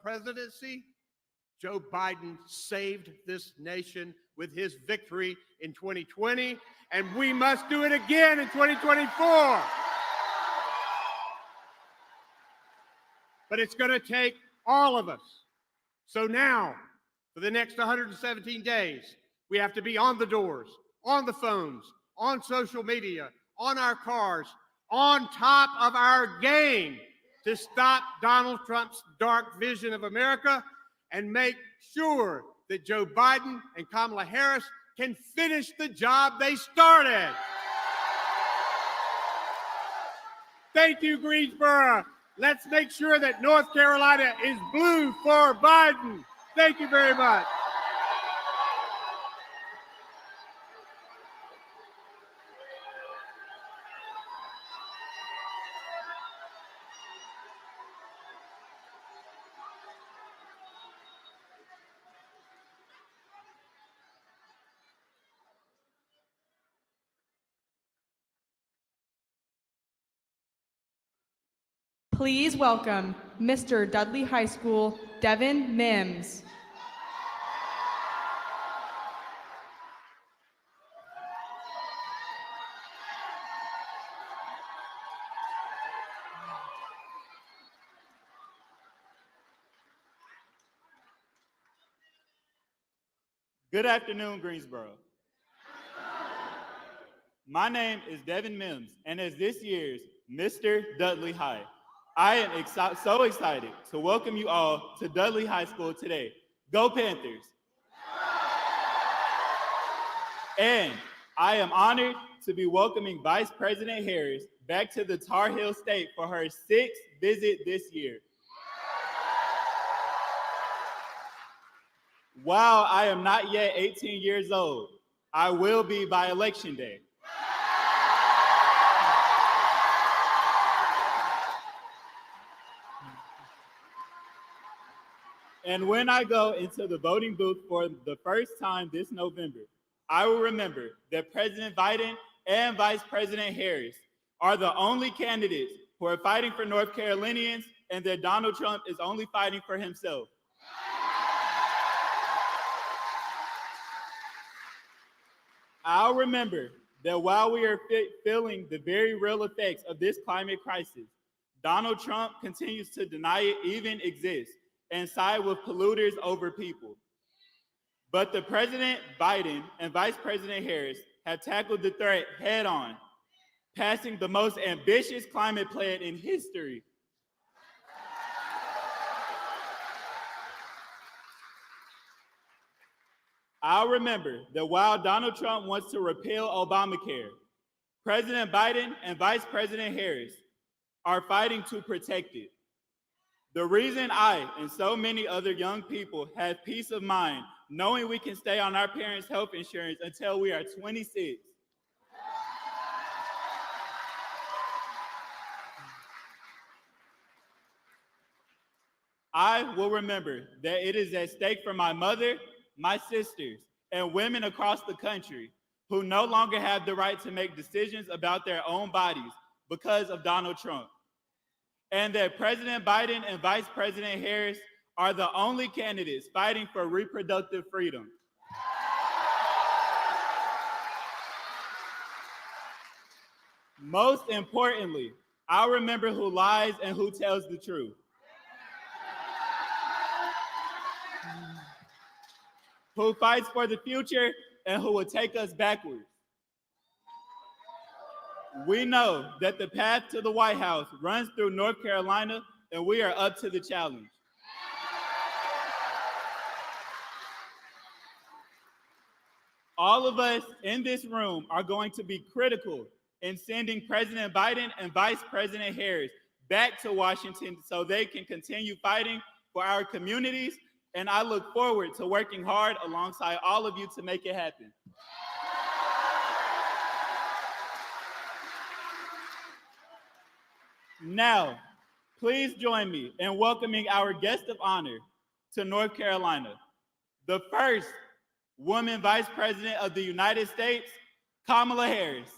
presidency, Joe Biden saved this nation with his victory in 2020, and we must do it again in 2024. But it's going to take all of us. So now, for the next 117 days, we have to be on the doors, on the phones, on social media, on our cars, on top of our game to stop Donald Trump's dark vision of America and make sure that Joe Biden and Kamala Harris can finish the job they started. Thank you, Greensboro. Let's make sure that North Carolina is blue for Biden. Thank you very much. Please welcome Mr. Dudley High School, Devin Mims. Good afternoon, Greensboro. My name is Devin Mims, and as this year's Mr. Dudley High, I am so excited to welcome you all to Dudley High School today. Go Panthers! And I am honored to be welcoming Vice President Harris back to the Tar Heel State for her 6th visit this year. While I am not yet 18 years old, I will be by Election Day. And when I go into the voting booth for the first time this November, I will remember that President Biden and Vice President Harris are the only candidates who are fighting for North Carolinians, and that Donald Trump is only fighting for himself. I'll remember that while we are feeling the very real effects of this climate crisis, Donald Trump continues to deny it even exists and side with polluters over people. But the President Biden and Vice President Harris have tackled the threat head on, passing the most ambitious climate plan in history. I'll remember that while Donald Trump wants to repeal Obamacare, President Biden and Vice President Harris are fighting to protect it. The reason I and so many other young people have peace of mind knowing we can stay on our parents' health insurance until we are 26. I will remember that it is at stake for my mother, my sisters, and women across the country who no longer have the right to make decisions about their own bodies because of Donald Trump. And that President Biden and Vice President Harris are the only candidates fighting for reproductive freedom. Most importantly, I'll remember who lies and who tells the truth. Who fights for the future and who will take us backwards. We know that the path to the White House runs through North Carolina, and we are up to the challenge. All of us in this room are going to be critical in sending President Biden and Vice President Harris back to Washington so they can continue fighting for our communities, and I look forward to working hard alongside all of you to make it happen. Now, please join me in welcoming our guest of honor to North Carolina, the first woman Vice President of the United States, Kamala Harris.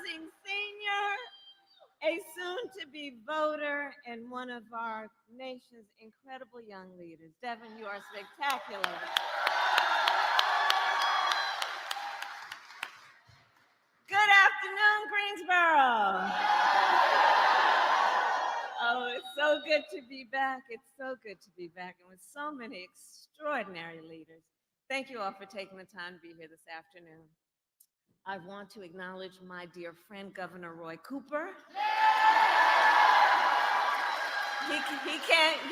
rising senior, a soon-to-be voter, and one of our nation's incredible young leaders. Devin, you are spectacular. Good afternoon, Greensboro. Oh, it's so good to be back. It's so good to be back, and with so many extraordinary leaders. Thank you all for taking the time to be here this afternoon. I want to acknowledge my dear friend, Governor Roy Cooper. He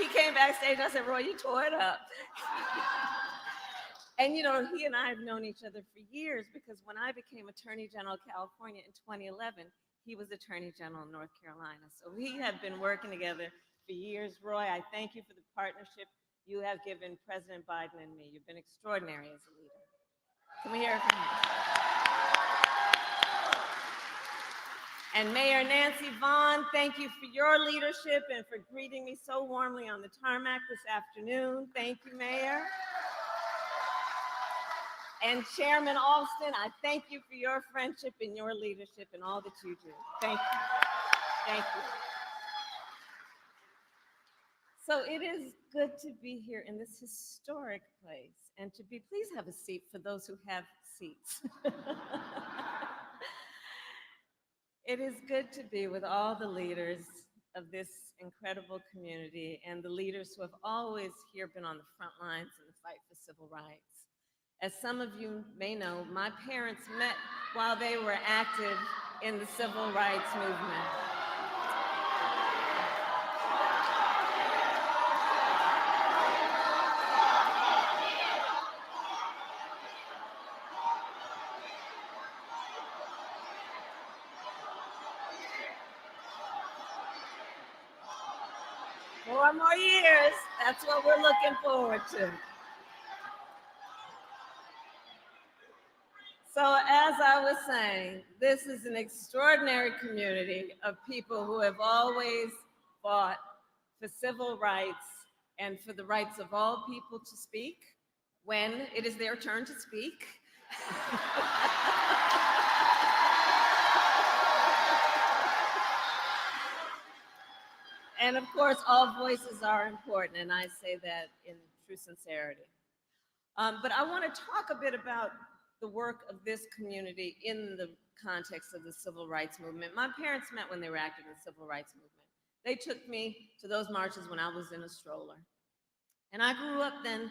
came backstage. I said, Roy, you tore it up. And you know, he and I have known each other for years because when I became Attorney General of California in 2011, he was Attorney General of North Carolina. So we have been working together for years. Roy, I thank you for the partnership you have given President Biden and me. You've been extraordinary as a leader. Can we hear it from you? And Mayor Nancy Vaughn, thank you for your leadership and for greeting me so warmly on the tarmac this afternoon. Thank you, Mayor. And Chairman Alston, I thank you for your friendship and your leadership and all that you do. Thank you. Thank you. So it is good to be here in this historic place and to be, please have a seat for those who have seats. It is good to be with all the leaders of this incredible community and the leaders who have always here been on the front lines in the fight for civil rights. As some of you may know, my parents met while they were active in the civil rights movement. Four more years, that's what we're looking forward to. So as I was saying, this is an extraordinary community of people who have always fought for civil rights and for the rights of all people to speak when it is their turn to speak. And of course, all voices are important, and I say that in true sincerity. But I want to talk a bit about the work of this community in the context of the civil rights movement. My parents met when they were active in the civil rights movement. They took me to those marches when I was in a stroller. And I grew up then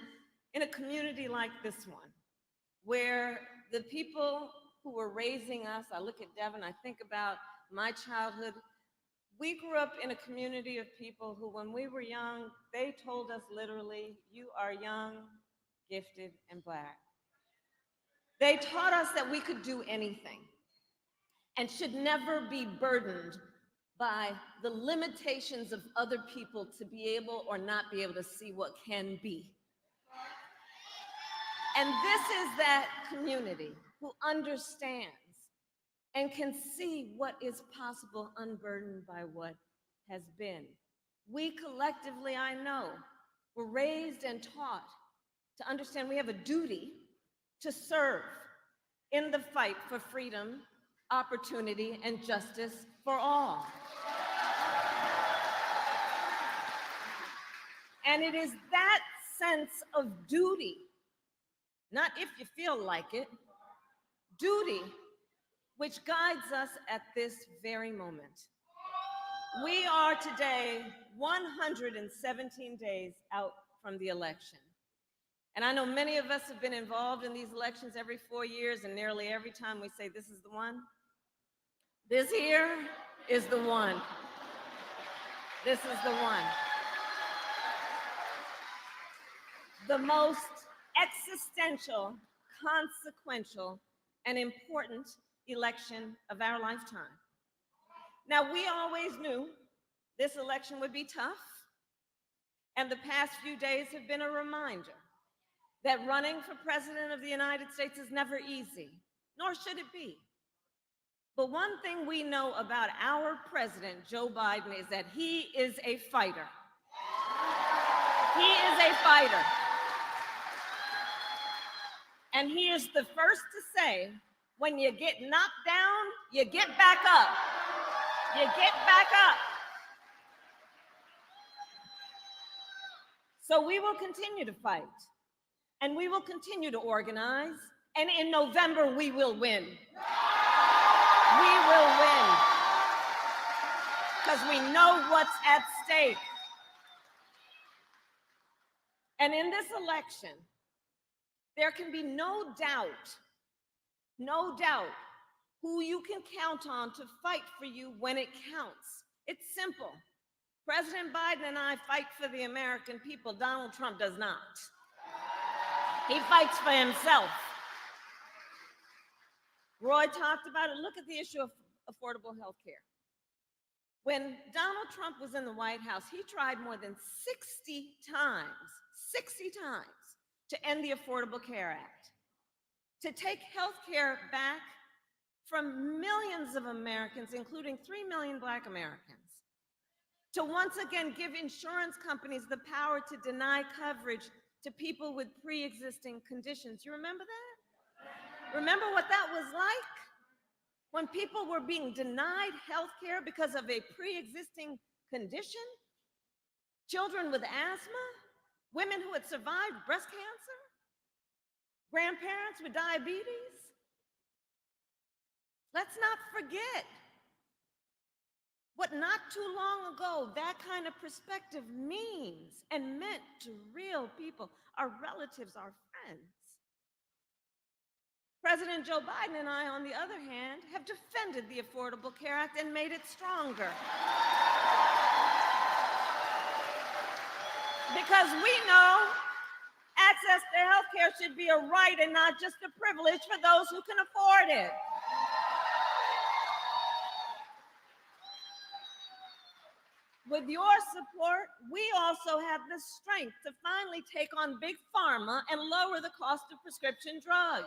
in a community like this one, where the people who were raising us, I look at Devin, I think about my childhood. We grew up in a community of people who, when we were young, they told us literally, you are young, gifted, and Black. They taught us that we could do anything and should never be burdened by the limitations of other people to be able or not be able to see what can be. And this is that community who understands and can see what is possible unburdened by what has been. We collectively, I know, were raised and taught to understand we have a duty to serve in the fight for freedom, opportunity, and justice for all. And it is that sense of duty, not if you feel like it, duty, which guides us at this very moment. We are today 117 days out from the election. And I know many of us have been involved in these elections every 4 years, and nearly every time we say, this is the one. This here is the one. This is the one. The most existential, consequential, and important election of our lifetime. Now, we always knew this election would be tough, and the past few days have been a reminder that running for president of the United States is never easy, nor should it be. But one thing we know about our president, Joe Biden, is that he is a fighter. He is a fighter. And he is the first to say When you get knocked down, you get back up. You get back up. So we will continue to fight, and we will continue to organize, and in November we will win. We will win, because we know what's at stake. And in this election, there can be no doubt who you can count on to fight for you when it counts. It's simple. President Biden and I fight for the American people. Donald Trump does not. He fights for himself. Roy talked about it. Look at the issue of affordable health care. When Donald Trump was in the White House, he tried more than 60 times to end the Affordable Care Act, to take health care back from millions of Americans, including 3 million Black Americans, to once again give insurance companies the power to deny coverage to people with pre-existing conditions. You remember that? Remember what that was like? When people were being denied health care because of a pre-existing condition? Children with asthma? Women who had survived breast cancer? Grandparents with diabetes? Let's not forget what not too long ago that kind of perspective means and meant to real people, our relatives, our friends. President Joe Biden and I, on the other hand, have defended the Affordable Care Act and made it stronger. Because we know access to health care should be a right and not just a privilege for those who can afford it. With your support, we also have the strength to finally take on Big Pharma and lower the cost of prescription drugs.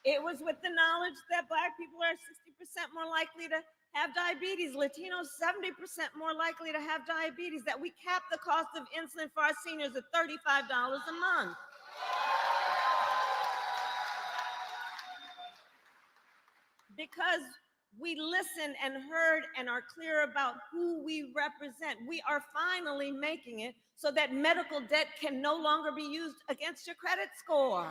It was with the knowledge that Black people are 60% more likely to have diabetes, Latinos 70% more likely to have diabetes, that we capped the cost of insulin for our seniors at $35 a month. Because we listened and heard and are clear about who we represent, we are finally making it so that medical debt can no longer be used against your credit score.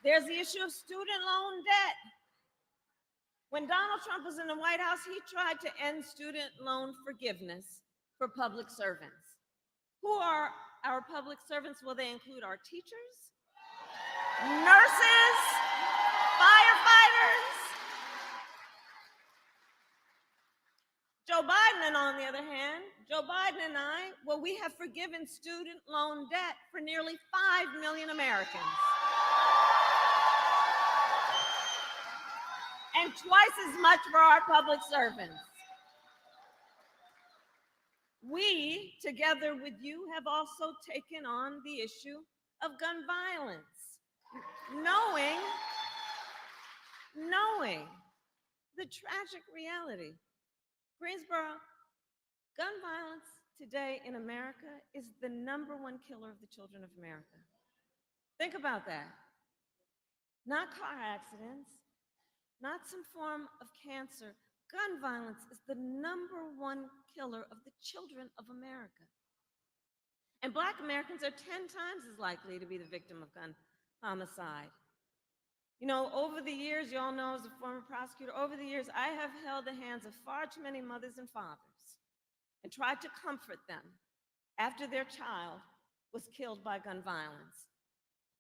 There's the issue of student loan debt. When Donald Trump was in the White House, he tried to end student loan forgiveness for public servants. Who are our public servants? Well, they include our teachers, nurses, firefighters. Joe Biden, and on the other hand, Joe Biden and I, well, we have forgiven student loan debt for nearly 5 million Americans. And twice as much for our public servants. We, together with you, have also taken on the issue of gun violence, knowing the tragic reality. Greensboro, gun violence today in America is the #1 killer of the children of America. Think about that. Not car accidents, not some form of cancer. Gun violence is the #1 killer of the children of America. And Black Americans are 10 times as likely to be the victim of gun homicide. You know, over the years, you all know as a former prosecutor, over the years, I have held the hands of far too many mothers and fathers and tried to comfort them after their child was killed by gun violence,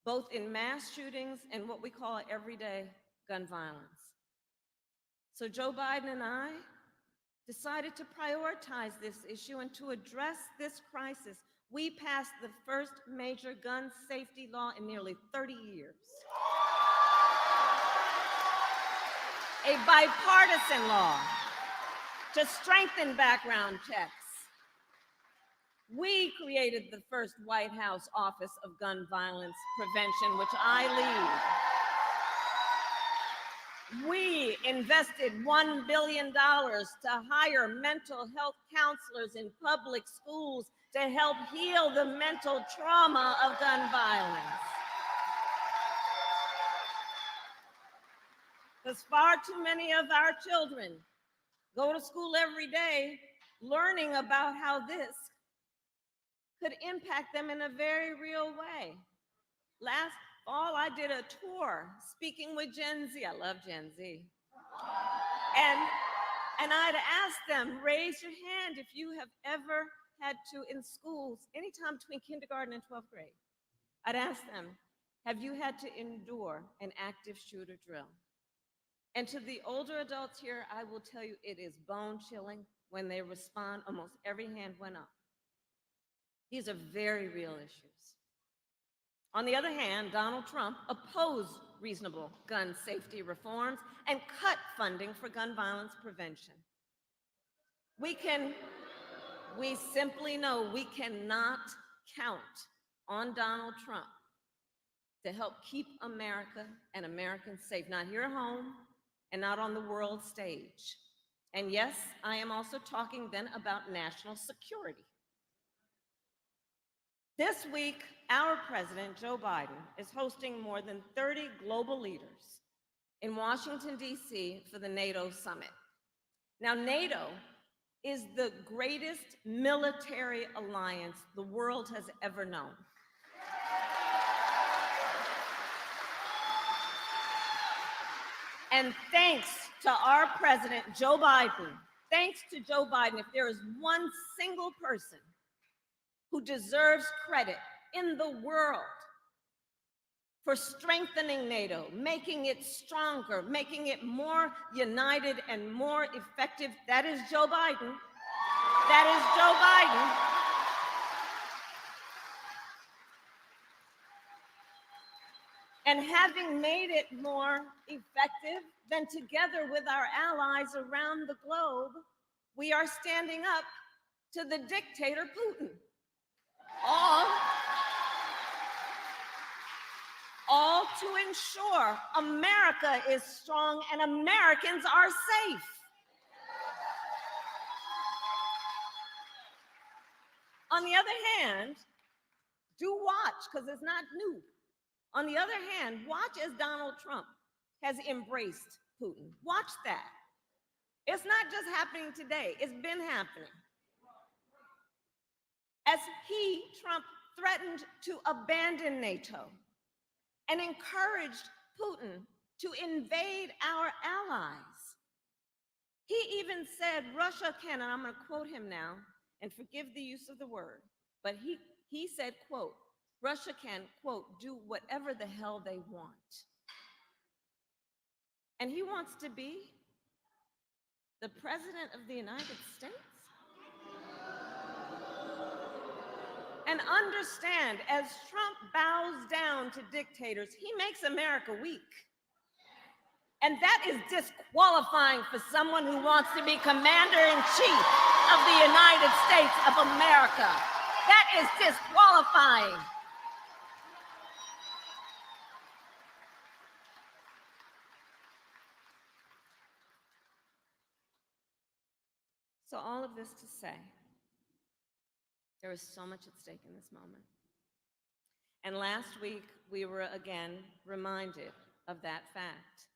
both in mass shootings and what we call everyday gun violence. So Joe Biden and I decided to prioritize this issue and to address this crisis. We passed the first major gun safety law in nearly 30 years. A bipartisan law to strengthen background checks. We created the first White House Office of Gun Violence Prevention, which I lead. We invested $1 billion to hire mental health counselors in public schools to help heal the mental trauma of gun violence. Because far too many of our children go to school every day learning about how this could impact them in a very real way. Last fall, I did a tour speaking with Gen Z. I love Gen Z. And I'd ask them, raise your hand if you have ever had to, in schools, anytime between kindergarten and 12th grade, I'd ask them, have you had to endure an active shooter drill? And to the older adults here, I will tell you it is bone chilling when they respond. Almost every hand went up. These are very real issues. On the other hand, Donald Trump opposed reasonable gun safety reforms and cut funding for gun violence prevention. We simply know we cannot count on Donald Trump to help keep America and Americans safe, not here at home and not on the world stage. And yes, I am also talking then about national security. This week, our president, Joe Biden, is hosting more than 30 global leaders in Washington, D.C. for the NATO summit. Now, NATO is the greatest military alliance the world has ever known. And thanks to our president, Joe Biden, if there is one single person who deserves credit in the world for strengthening NATO, making it stronger, making it more united and more effective, that is Joe Biden. That is Joe Biden. And having made it more effective, then together with our allies around the globe, we are standing up to the dictator Putin. All to ensure America is strong and Americans are safe. On the other hand, do watch, because it's not new. On the other hand, watch as Donald Trump has embraced Putin. Watch that. It's not just happening today, it's been happening. As Trump, threatened to abandon NATO and encouraged Putin to invade our allies. He even said Russia can, and I'm going to quote him now, and forgive the use of the word, but he said, quote, Russia can, quote, do whatever the hell they want. And he wants to be the president of the United States? And understand, as Trump bows down to dictators, he makes America weak. And that is disqualifying for someone who wants to be commander-in-chief of the United States of America. That is disqualifying. So all of this to say, there is so much at stake in this moment. And last week, we were again reminded of that fact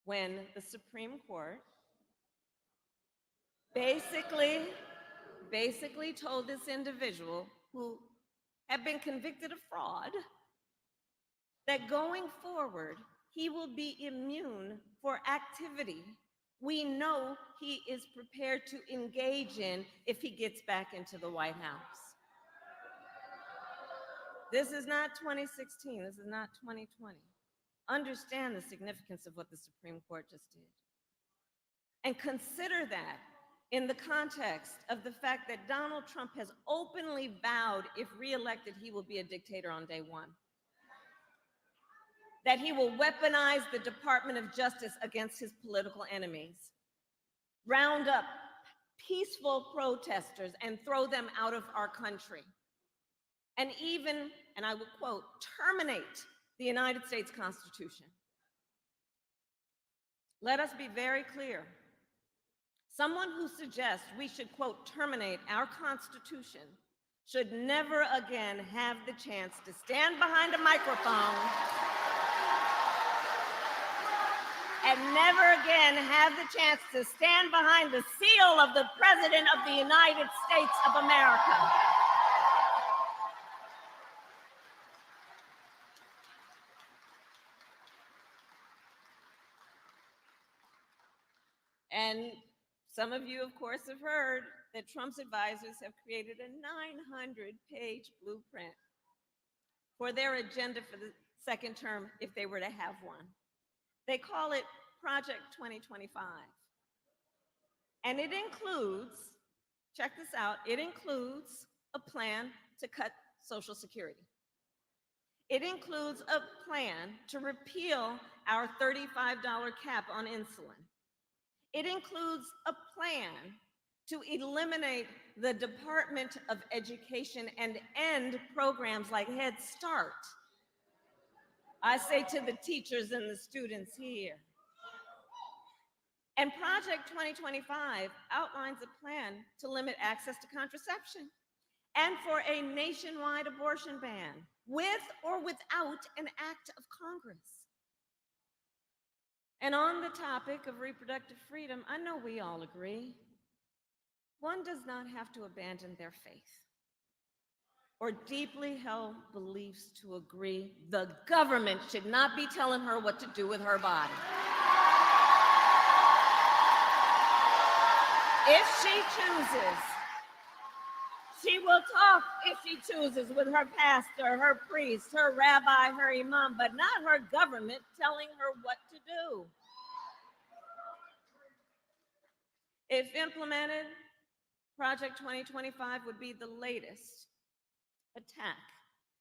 when the Supreme Court basically told this individual who had been convicted of fraud that going forward, he will be immune for activity we know he is prepared to engage in if he gets back into the White House. This is not 2016, this is not 2020. Understand the significance of what the Supreme Court just did. And consider that in the context of the fact that Donald Trump has openly vowed, if reelected, he will be a dictator on day one. That he will weaponize the Department of Justice against his political enemies, round up peaceful protesters and throw them out of our country, and even, and I will quote, terminate the United States Constitution. Let us be very clear. Someone who suggests we should, quote, terminate our Constitution should never again have the chance to stand behind a microphone and never again have the chance to stand behind the seal of the President of the United States of America. And some of you, of course, have heard that Trump's advisors have created a 900-page blueprint for their agenda for the second term if they were to have one. They call it Project 2025. And it includes, check this out, it includes a plan to cut Social Security. It includes a plan to repeal our $35 cap on insulin. It includes a plan to eliminate the Department of Education and end programs like Head Start. I say to the teachers and the students here. And Project 2025 outlines a plan to limit access to contraception and for a nationwide abortion ban, with or without an act of Congress. And on the topic of reproductive freedom, I know we all agree, one does not have to abandon their faith or deeply held beliefs to agree the government should not be telling her what to do with her body. If she chooses, she will talk, if she chooses, with her pastor, her priest, her rabbi, her imam, but not her government telling her what to do. If implemented, Project 2025 would be the latest attack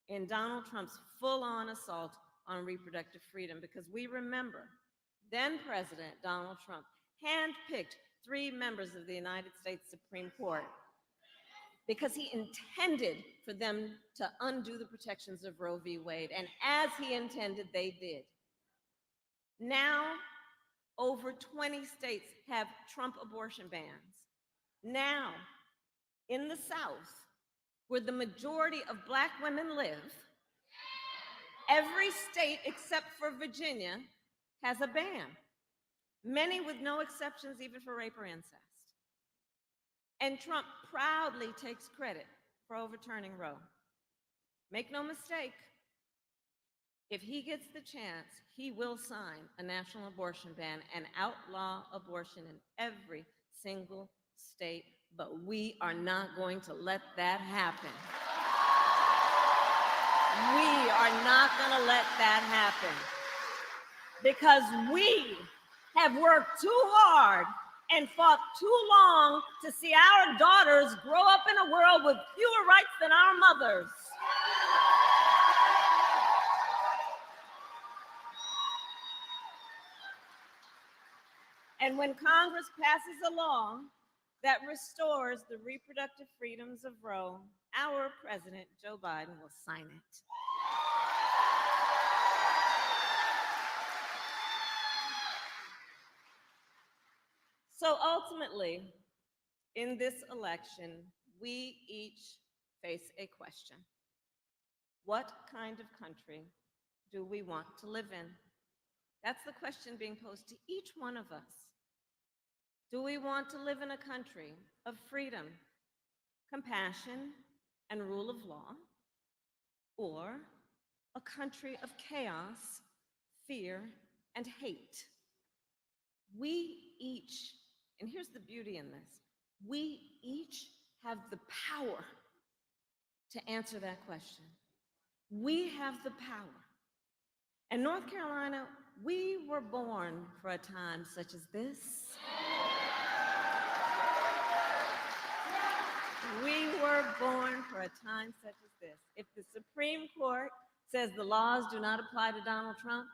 in Donald Trump's full-on assault on reproductive freedom, because we remember then President Donald Trump handpicked 3 members of the United States Supreme Court because he intended for them to undo the protections of Roe v. Wade. And as he intended, they did. Now, over 20 states have Trump abortion bans. Now, in the South, where the majority of Black women live, every state except for Virginia has a ban, many with no exceptions even for rape or incest. And Trump proudly takes credit for overturning Roe. Make no mistake, if he gets the chance, he will sign a national abortion ban and outlaw abortion in every single state, but we are not going to let that happen. We are not going to let that happen, because we have worked too hard and fought too long to see our daughters grow up in a world with fewer rights than our mothers. And when Congress passes a law that restores the reproductive freedoms of Roe, our President, Joe Biden, will sign it. So ultimately, in this election, we each face a question. What kind of country do we want to live in? That's the question being posed to each one of us. Do we want to live in a country of freedom, compassion, and rule of law, or a country of chaos, fear, and hate? We each, and here's the beauty in this, we each have the power to answer that question. We have the power. In North Carolina, we were born for a time such as this. We were born for a time such as this. If the Supreme Court says the laws do not apply to Donald Trump,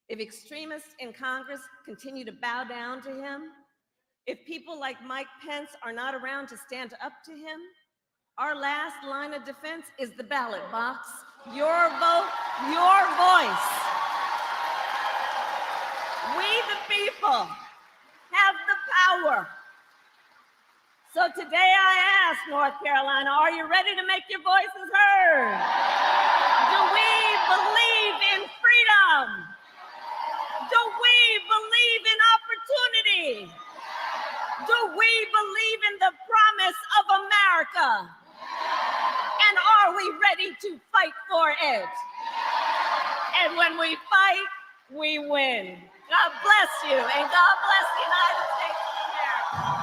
if extremists in Congress continue to bow down to him, if people like Mike Pence are not around to stand up to him, our last line of defense is the ballot box. Your vote, your voice. We the people have the power. So today I ask North Carolina, are you ready to make your voices heard? Do we believe in freedom? Do we believe in opportunity? Do we believe in the promise of America? And are we ready to fight for it? And when we fight, we win. God bless you, and God bless the United States of America.